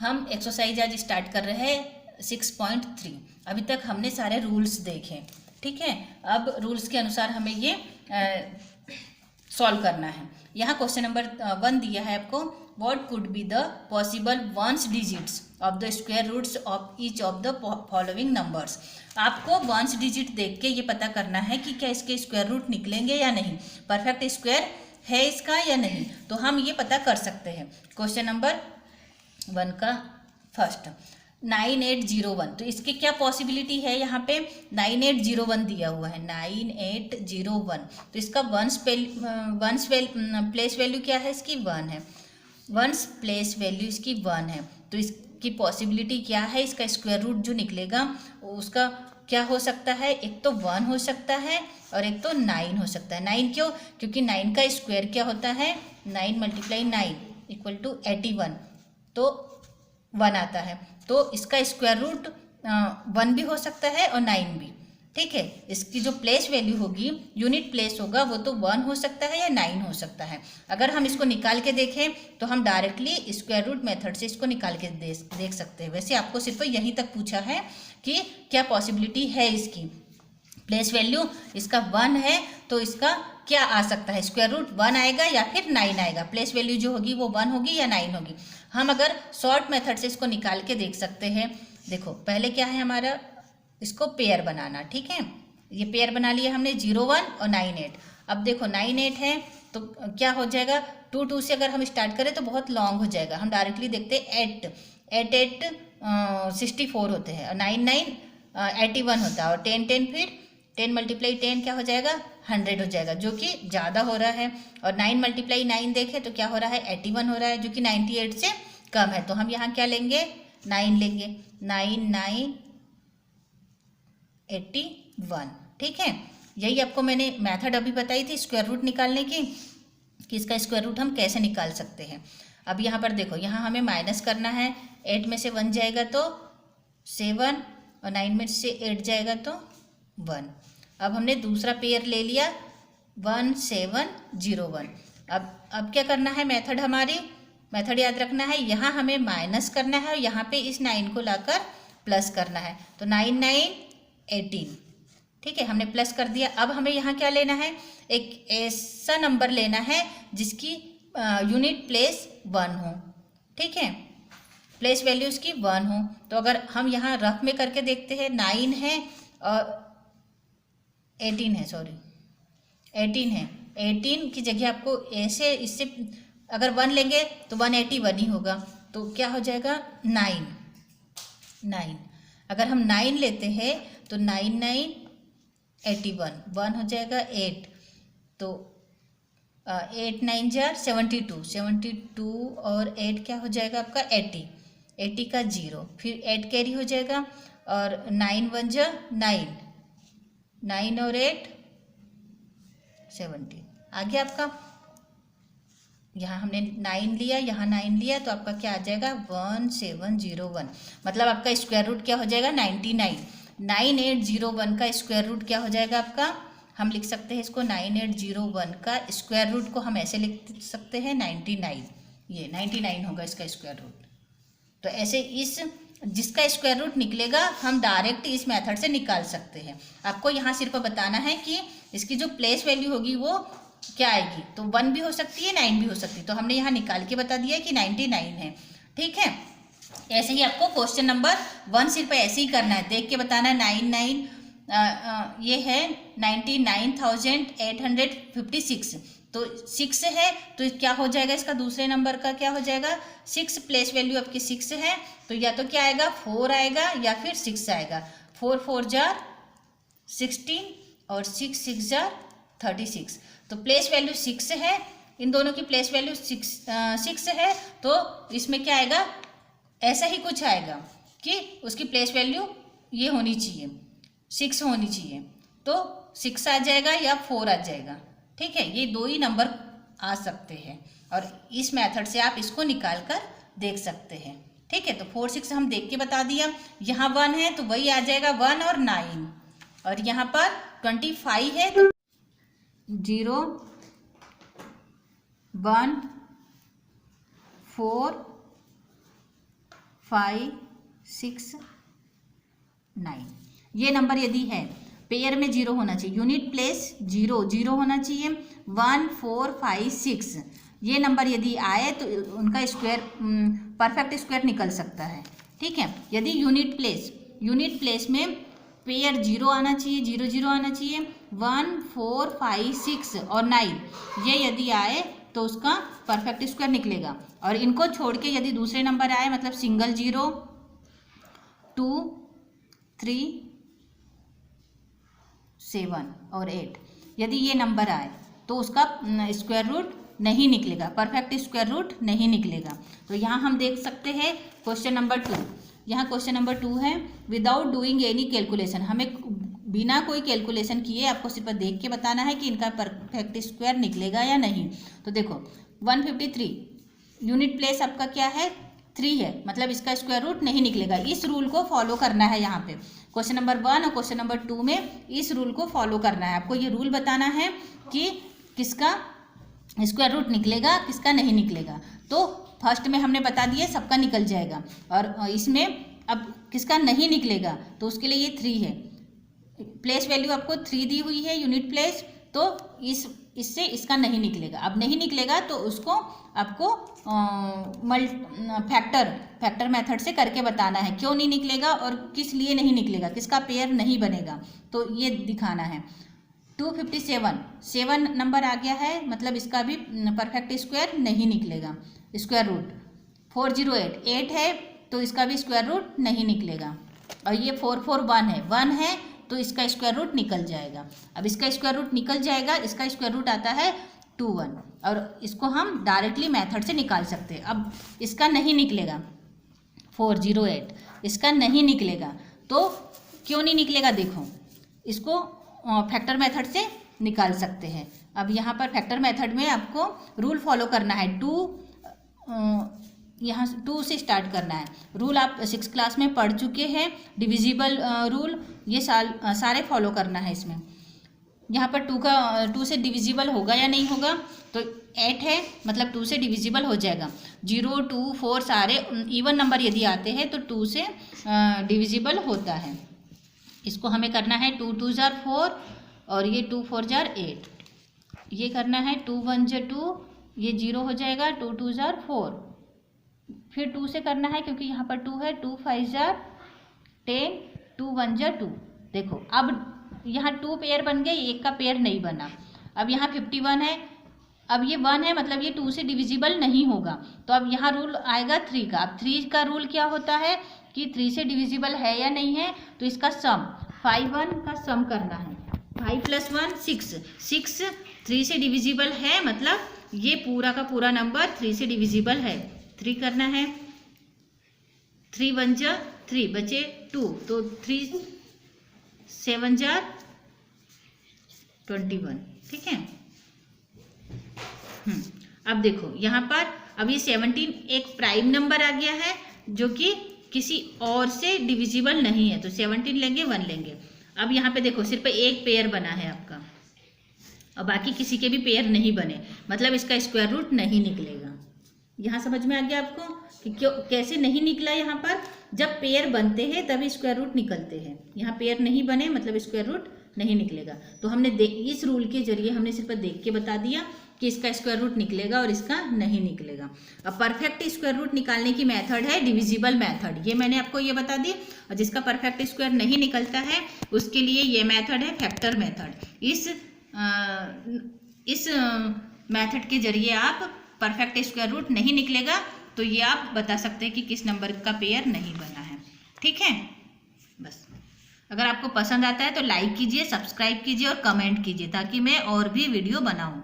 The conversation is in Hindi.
हम एक्सरसाइज आज स्टार्ट कर रहे हैं 6.3। अभी तक हमने सारे रूल्स देखे, ठीक है। अब रूल्स के अनुसार हमें ये सॉल्व करना है। यहाँ क्वेश्चन नंबर 1 दिया है आपको, what could be the possible ones digits of the square roots of each of the following numbers. आपको वंस डिजिट देख के ये पता करना है कि क्या इसके स्क्वायर रूट निकलेंगे या नहीं, परफेक्ट स्क्वायर है इसका या नहीं, तो हम ये पता कर सकते हैं। क्वेश्चन नंबर 1 का फर्स्ट 9801, तो इसके क्या पॉसिबिलिटी है, यहाँ पे 9801 दिया हुआ है, 9801, तो इसका वंस प्लेस वैल्यू क्या है, इसकी 1 है, वंस प्लेस वैल्यू इसकी 1 है, तो इसकी पॉसिबिलिटी क्या है, इसका स्क्वायर रूट जो निकलेगा उसका क्या हो सकता है, एक तो 1 हो सकता है और एक तो 9 हो सकता है। 9 क्यों, क्योंकि 9 का स्क्वायर क्या होता है, 9 × 9 = 81, तो 1 आता है, तो इसका स्क्वायर रूट 1 भी हो सकता है और 9 भी, ठीक है। इसकी जो प्लेस वैल्यू होगी, यूनिट प्लेस होगा, वो तो 1 हो सकता है या 9 हो सकता है। अगर हम इसको निकाल के देखें तो हम डायरेक्टली स्क्वायर रूट मेथड से इसको निकाल के देख सकते हैं। वैसे आपको सिर्फ यहीं तक पूछा है कि क्या पॉसिबिलिटी है इसकी, प्लेस वैल्यू इसका 1 है तो इसका क्या आ सकता है, स्क्वायर रूट 1 आएगा या फिर 9 आएगा। प्लेस वैल्यू जो होगी वो 1 होगी या 9 होगी। हम अगर शॉर्ट मेथड से इसको निकाल के देख सकते हैं। देखो पहले क्या है हमारा, इसको पेयर बनाना, ठीक है। ये पेयर बना लिया हमने 01 और 98। अब देखो 98 है तो क्या हो जाएगा, 2 से अगर हम स्टार्ट करें तो बहुत लॉन्ग हो जाएगा। हम डायरेक्टली देखते हैं 8 64 होते हैं और 9 81 होता है और 10 फिर 10 × 10 क्या हो जाएगा, 100 हो जाएगा, जो कि ज़्यादा हो रहा है। और 9 × 9 देखें तो क्या हो रहा है, 81 हो रहा है, जो कि 98 से कम है। तो हम यहाँ क्या लेंगे, 9 लेंगे, 9 9 81, ठीक है। यही आपको मैंने मेथड अभी बताई थी स्क्वायर रूट निकालने की, कि इसका स्क्वायर रूट हम कैसे निकाल सकते हैं। अब यहाँ पर देखो, यहाँ हमें माइनस करना है, 8 में से 1 जाएगा तो 7 और 9 में से 8 जाएगा तो 1। अब हमने दूसरा पेयर ले लिया 1701। अब क्या करना है, मेथड हमारी मेथड याद रखना है, यहाँ हमें माइनस करना है और यहाँ पे इस 9 को लाकर प्लस करना है, तो 9 9 18, ठीक है, हमने प्लस कर दिया। अब हमें यहाँ क्या लेना है, एक ऐसा नंबर लेना है जिसकी यूनिट प्लेस 1 हो, ठीक है, प्लेस वैल्यू इसकी 1 हो। तो अगर हम यहाँ रफ में करके देखते हैं, 9 है और 18 है, सॉरी 18 है, 18 की जगह आपको ऐसे, इससे अगर 1 लेंगे तो 181 ही होगा, तो क्या हो जाएगा 9। अगर हम 9 लेते हैं तो 9 9 81, 1 हो जाएगा 8, तो 8 9 जार 72 और 8 क्या हो जाएगा आपका 80 का 0, फिर 8 कैरी हो जाएगा और 9 1 जा 9 और 8 17 आ गया आपका। यहाँ हमने 9 लिया, यहाँ 9 लिया, तो आपका क्या आ जाएगा 1701। मतलब आपका स्क्वायर रूट क्या हो जाएगा 99। 9801 का स्क्वायर रूट क्या हो जाएगा आपका, हम लिख सकते हैं इसको 9801 का स्क्वायर रूट को हम ऐसे लिख सकते हैं 99, ये 99 होगा इसका स्क्वायर रूट। तो ऐसे इस जिसका स्क्वायर रूट निकलेगा हम डायरेक्ट इस मेथड से निकाल सकते हैं। आपको यहाँ सिर्फ बताना है कि इसकी जो प्लेस वैल्यू होगी वो क्या आएगी, तो 1 भी हो सकती है 9 भी हो सकती है, तो हमने यहाँ निकाल के बता दिया कि 99 है, ठीक है। ऐसे ही आपको क्वेश्चन नंबर 1 सिर्फ ऐसे ही करना है, देख के बताना है। 99 ये है 99,856, तो 6 है तो क्या हो जाएगा, इसका दूसरे नंबर का क्या हो जाएगा 6, प्लेस वैल्यू आपकी 6 है, तो या तो क्या आएगा 4 आएगा या फिर 6 आएगा। 4 4 जार 16 और 6 6 जार 36, तो प्लेस वैल्यू 6 है, इन दोनों की प्लेस वैल्यू 6 है, तो इसमें क्या आएगा, ऐसा ही कुछ आएगा कि उसकी प्लेस वैल्यू ये होनी चाहिए 6 होनी चाहिए, तो 6 आ जाएगा या 4 आ जाएगा, ठीक है। ये 2 ही नंबर आ सकते हैं और इस मेथड से आप इसको निकाल कर देख सकते हैं, ठीक है। तो 4 6 हम देख के बता दिया। यहाँ 1 है तो वही आ जाएगा 1 और 9, और यहाँ पर 25 है तो 0 1 4 5 6 9, ये नंबर यदि है पेयर में 0 होना चाहिए, यूनिट प्लेस 0 होना चाहिए। 1 4 5 6 ये नंबर यदि आए तो उनका स्क्वायर परफेक्ट स्क्वायर निकल सकता है। ठीक है, यदि यूनिट प्लेस में पेयर 0 आना चाहिए, 0 0 आना चाहिए, 1 4 5 6 और 9 ये यदि आए तो उसका परफेक्ट स्क्वायर निकलेगा। और इनको छोड़ के यदि दूसरे नंबर आए, मतलब सिंगल 0 2 3 7 और 8 यदि ये नंबर आए तो उसका स्क्वायर रूट नहीं निकलेगा, परफेक्ट स्क्वायर रूट नहीं निकलेगा। तो यहाँ हम देख सकते हैं क्वेश्चन नंबर 2। यहाँ क्वेश्चन नंबर 2 है, विदाउट डूइंग एनी कैलकुलेशन, हमें बिना कोई कैलकुलेशन किए आपको सिर्फ देख के बताना है कि इनका परफेक्ट स्क्वायर निकलेगा या नहीं। तो देखो 153 यूनिट प्लेस आपका क्या है 3 है, मतलब इसका स्क्वायर रूट नहीं निकलेगा। इस रूल को फॉलो करना है यहाँ पे क्वेश्चन नंबर 1 और क्वेश्चन नंबर 2 में इस रूल को फॉलो करना है। आपको ये रूल बताना है कि किसका स्क्वायर रूट निकलेगा, किसका नहीं निकलेगा। तो फर्स्ट में हमने बता दिया सबका निकल जाएगा, और इसमें अब किसका नहीं निकलेगा तो उसके लिए ये 3 है। प्लेस वैल्यू आपको 3 दी हुई है यूनिट प्लेस, तो इससे इसका नहीं निकलेगा। अब नहीं निकलेगा तो उसको आपको फैक्टर मेथड से करके बताना है क्यों नहीं निकलेगा और किस लिए नहीं निकलेगा, किसका पेयर नहीं बनेगा, तो ये दिखाना है। 257 7 नंबर आ गया है, मतलब इसका भी परफेक्ट स्क्वायर नहीं निकलेगा, स्क्वायर रूट। 408 8 है तो इसका भी स्क्वायर रूट नहीं निकलेगा। और ये 441 है 1 है तो इसका स्क्वायर रूट निकल जाएगा। अब इसका स्क्वायर रूट निकल जाएगा, इसका स्क्वायर रूट आता है 21 और इसको हम डायरेक्टली मेथड से निकाल सकते हैं। अब इसका नहीं निकलेगा 408 इसका नहीं निकलेगा, तो क्यों नहीं निकलेगा देखो, इसको फैक्टर मेथड से निकाल सकते हैं। अब यहाँ पर फैक्टर मेथड में आपको रूल फॉलो करना है। 2 यहाँ 2 से स्टार्ट करना है। रूल आप 6 क्लास में पढ़ चुके हैं, डिविजिबल रूल, ये सारे फॉलो करना है इसमें। यहाँ पर 2 से डिविजिबल होगा या नहीं होगा, तो 8 है मतलब 2 से डिविजिबल हो जाएगा। 0 2 4 सारे इवन नंबर यदि आते हैं तो 2 से डिविजिबल होता है। इसको हमें करना है 2 2 जार 4 और ये 2 4 जार 8, ये करना है 2 1 जार 2, ये 0 हो जाएगा, 2 2 जार 4, फिर 2 से करना है क्योंकि यहाँ पर 2 है, 2 5 जार 10, 2 1 जार 2। देखो अब यहाँ 2 पेयर बन गए, एक का पेयर नहीं बना। अब यहाँ 51 है, अब ये 1 है मतलब ये 2 से डिविजिबल नहीं होगा, तो अब यहाँ रूल आएगा 3 का। अब 3 का रूल क्या होता है कि 3 से डिविजिबल है या नहीं है, तो इसका सम 5 1 का सम करना है। 5 + 1 6, 6 3 से डिविजिबल है, मतलब ये पूरा का पूरा नंबर 3 से डिविजिबल है। 3 करना है, 3 1 जार 3 बचे 2, तो 3 7 जार 21, ठीक है। अब देखो यहाँ पर अब ये 17 एक प्राइम नंबर आ गया है जो कि किसी और से डिविजिबल नहीं है, तो 17 लेंगे 1 लेंगे। अब यहाँ पे देखो सिर्फ एक पेयर बना है आपका और बाकी किसी के भी पेयर नहीं बने, मतलब इसका स्क्वायर रूट नहीं निकलेगा। यहाँ समझ में आ गया आपको कि क्यों कैसे नहीं निकला। यहाँ पर जब पेयर बनते हैं तभी स्क्वायर रूट निकलते हैं, यहाँ पेयर नहीं बने मतलब स्क्वायर रूट नहीं निकलेगा। तो हमने इस रूल के जरिए हमने सिर्फ देख के बता दिया कि इसका स्क्वायर रूट निकलेगा और इसका नहीं निकलेगा। अब परफेक्ट स्क्वायर रूट निकालने की मेथड है डिविजिबल मेथड, ये मैंने आपको ये बता दी। और जिसका परफेक्ट स्क्वायर नहीं निकलता है उसके लिए ये मेथड है फैक्टर मेथड। इस मेथड के जरिए आप परफेक्ट स्क्वायर रूट नहीं निकलेगा तो ये आप बता सकते हैं कि किस नंबर का पेयर नहीं बना है, ठीक है। बस अगर आपको पसंद आता है तो लाइक कीजिए, सब्सक्राइब कीजिए और कमेंट कीजिए ताकि मैं और भी वीडियो बनाऊं।